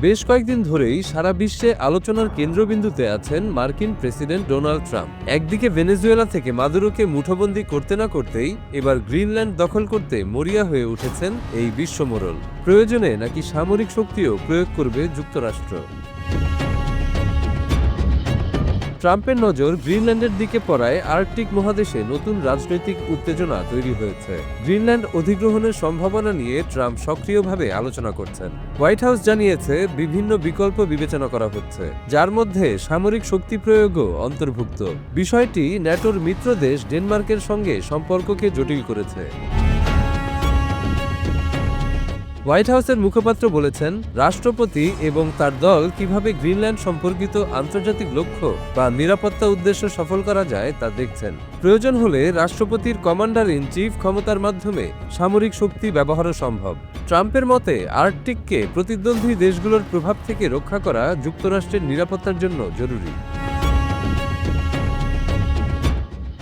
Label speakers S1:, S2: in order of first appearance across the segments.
S1: বেশ কয়েকদিন ধরেই সারা বিশ্বে আলোচনার কেন্দ্রবিন্দুতে আছেন মার্কিন প্রেসিডেন্ট ডোনাল্ড ট্রাম্প। একদিকে ভেনেজুয়েলা থেকে মাদুরোকে মুঠোবন্দী করতে না করতেই এবার গ্রিনল্যান্ড দখল করতে মরিয়া হয়ে উঠেছেন এই বিশ্বমোড়ল। প্রয়োজনে নাকি সামরিক শক্তিও প্রয়োগ করবে যুক্তরাষ্ট্র। ট্রাম্পের নজর গ্রিনল্যান্ডের দিকে পড়ায় আর্কটিক মহাদেশে নতুন রাজনৈতিক উত্তেজনা তৈরি হয়েছে। গ্রিনল্যান্ড অধিগ্রহণের সম্ভাবনা নিয়ে ট্রাম্প সক্রিয়ভাবে আলোচনা করছেন। হোয়াইট হাউস জানিয়েছে বিভিন্ন বিকল্প বিবেচনা করা হচ্ছে, যার মধ্যে সামরিক শক্তি প্রয়োগও অন্তর্ভুক্ত। বিষয়টি ন্যাটোর মিত্র দেশ ডেনমার্কের সঙ্গে সম্পর্ককে জটিল করেছে। হোয়াইট হাউসের মুখপাত্র বলেছেন, রাষ্ট্রপতি এবং তার দল কিভাবে গ্রিনল্যান্ড সম্পর্কিত আন্তর্জাতিক লক্ষ্য বা নিরাপত্তা উদ্দেশ্য সফল করা যায় তা দেখছেন। প্রয়োজন হলে রাষ্ট্রপতির কমান্ডার ইন চিফ ক্ষমতার মাধ্যমে সামরিক শক্তি ব্যবহারও সম্ভব। ট্রাম্পের মতে আর্কটিককে প্রতিদ্বন্দ্বী দেশগুলোর প্রভাব থেকে রক্ষা করা যুক্তরাষ্ট্রের নিরাপত্তার জন্য জরুরি।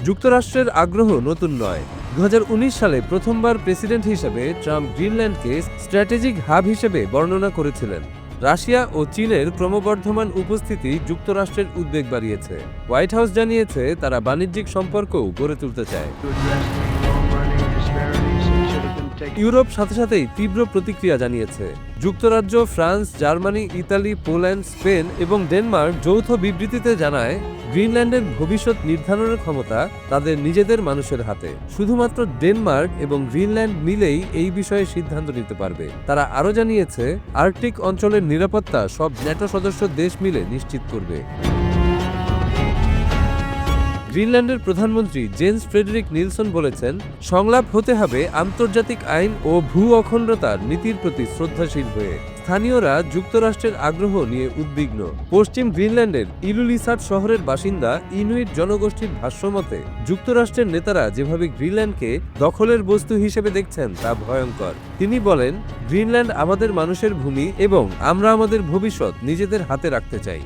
S1: যুক্তরাষ্ট্রের আগ্রহ নতুন নয়। 2019 সালে প্রথমবার প্রেসিডেন্ট হিসেবে ট্রাম্প গ্রিনল্যান্ডকে স্ট্র্যাটেজিক হাব হিসেবে বর্ণনা করেছিলেন। রাশিয়া ও চীনের ক্রমবর্ধমান উপস্থিতি যুক্তরাষ্ট্রের উদ্বেগ বাড়িয়েছে। হোয়াইট হাউস জানিয়েছে তারা বাণিজ্যিক সম্পর্কও গড়ে তুলতে চায়। ইউরোপ সাথে সাথেই তীব্র প্রতিক্রিয়া জানিয়েছে। যুক্তরাজ্য, France, Germany, Italy, Poland, Spain এবং ডেনমার্ক যৌথ বিবৃতিতে জানায়, গ্রিনল্যান্ডের ভবিষ্যৎ নির্ধারণের ক্ষমতা তাদের নিজেদের মানুষের হাতে। শুধুমাত্র ডেনমার্ক এবং গ্রিনল্যান্ড মিলেই এই বিষয়ে সিদ্ধান্ত নিতে পারবে। তারা আরও জানিয়েছে, আর্কটিক অঞ্চলের নিরাপত্তা সব ন্যাটো সদস্য দেশ মিলে নিশ্চিত করবে। গ্রিনল্যান্ডের প্রধানমন্ত্রী জেন্স ফ্রেডরিক নিলসন বলেছেন, সংলাপ হতে হবে আন্তর্জাতিক আইন ও ভূ অখণ্ডতার নীতির প্রতি শ্রদ্ধাশীল হয়ে। স্থানীয়রা যুক্তরাষ্ট্রের আগ্রহ নিয়ে উদ্বিগ্ন। পশ্চিম গ্রিনল্যান্ডের ইলুলিসাট শহরের বাসিন্দা ইনুইট জনগোষ্ঠীর ভাষ্যমতে, যুক্তরাষ্ট্রের নেতারা যেভাবে গ্রিনল্যান্ডকে দখলের বস্তু হিসেবে দেখছেন তা ভয়ঙ্কর। তিনি বলেন, গ্রিনল্যান্ড আমাদের মানুষের ভূমি এবং আমরা আমাদের ভবিষ্যৎ নিজেদের হাতে রাখতে চাই।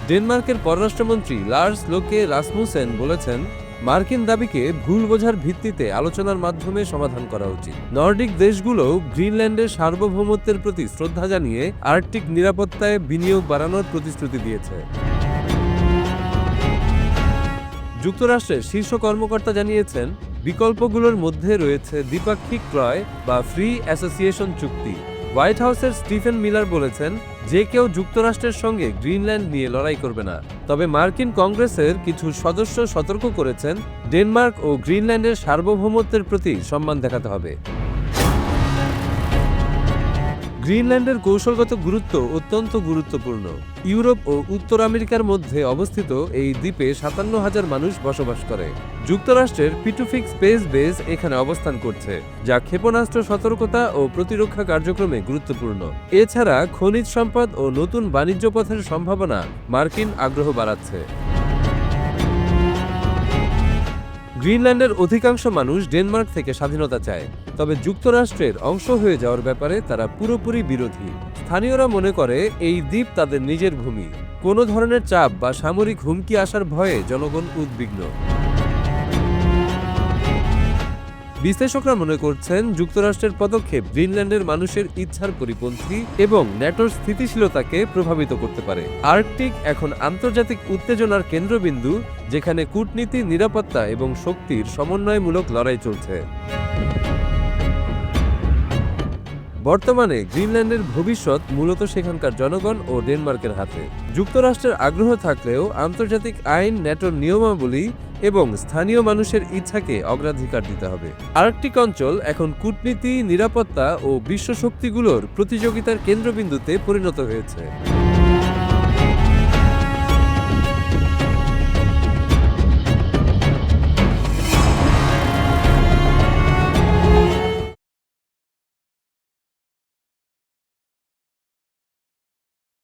S1: ডেনমার্কের পররাষ্ট্রমন্ত্রী লার্স লোকে রাসমুসেন বলেছেন, মার্কিন দাবিকে ভুল বোঝার ভিত্তিতে আলোচনার মাধ্যমে সমাধান করা উচিত। নর্ডিক দেশগুলো গ্রিনল্যান্ডের সার্বভৌমত্বের প্রতি শ্রদ্ধা জানিয়ে আর্কটিক নিরাপত্তায় বিনিয়োগ বাড়ানোর প্রতিশ্রুতি দিয়েছে। যুক্তরাষ্ট্রের শীর্ষ কর্মকর্তা জানিয়েছেন, বিকল্পগুলোর মধ্যে রয়েছে দ্বিপাক্ষিক ক্রয় বা ফ্রি অ্যাসোসিয়েশন চুক্তি। হোয়াইট হাউসের স্টিফেন মিলার বলেছেন, যে কেউ যুক্তরাষ্ট্রের সঙ্গে গ্রিনল্যান্ড নিয়ে লড়াই করবে না। তবে মার্কিন কংগ্রেসের কিছু সদস্য সতর্ক করেছেন, ডেনমার্ক ও গ্রিনল্যান্ডের সার্বভৌমত্বের প্রতি সম্মান দেখাতে হবে। গ্রিনল্যান্ডের কৌশলগত গুরুত্ব অত্যন্ত গুরুত্বপূর্ণ। ইউরোপ ও উত্তর আমেরিকার মধ্যে অবস্থিত এই দ্বীপে 57,000 মানুষ বসবাস করে। যুক্তরাষ্ট্রের পিটুফিক স্পেস বেস এখানে অবস্থান করছে, যা ক্ষেপণাস্ত্র সতর্কতা ও প্রতিরক্ষা কার্যক্রমে গুরুত্বপূর্ণ। এছাড়া খনিজ সম্পদ ও নতুন বাণিজ্য পথের সম্ভাবনা মার্কিন আগ্রহ বাড়াচ্ছে। গ্রিনল্যান্ডের অধিকাংশ মানুষ ডেনমার্ক থেকে স্বাধীনতা চায়, তবে যুক্তরাষ্ট্রের অংশ হয়ে যাওয়ার ব্যাপারে তারা পুরোপুরি বিরোধী। স্থানীয়রা মনে করে এই দ্বীপ তাদের নিজের ভূমি। কোনো ধরনের চাপ বা সামরিক হুমকি আসার ভয়ে জনগণ উদ্বিগ্ন। বিশ্লেষকরা মনে করছেন, যুক্তরাষ্ট্রের পদক্ষেপ গ্রিনল্যান্ডের মানুষের ইচ্ছার পরিপন্থী এবং ন্যাটোর স্থিতিশীলতাকে প্রভাবিত করতে পারে। আর্কটিক এখন আন্তর্জাতিক উত্তেজনার কেন্দ্রবিন্দু, যেখানে কূটনীতি, নিরাপত্তা এবং শক্তির সমন্বয়মূলক লড়াই চলছে। বর্তমানে গ্রিনল্যান্ডের ভবিষ্যৎ মূলত সেখানকার জনগণ ও ডেনমার্কের হাতে। যুক্তরাষ্ট্রের আগ্রহ থাকলেও আন্তর্জাতিক আইন, ন্যাটোর নিয়মাবলী এবং স্থানীয় মানুষের ইচ্ছাকে অগ্রাধিকার দিতে হবে। আর্কটিক অঞ্চল এখন কূটনীতি, নিরাপত্তা ও বিশ্ব শক্তিগুলোর প্রতিযোগিতার কেন্দ্রবিন্দুতে পরিণত হয়েছে।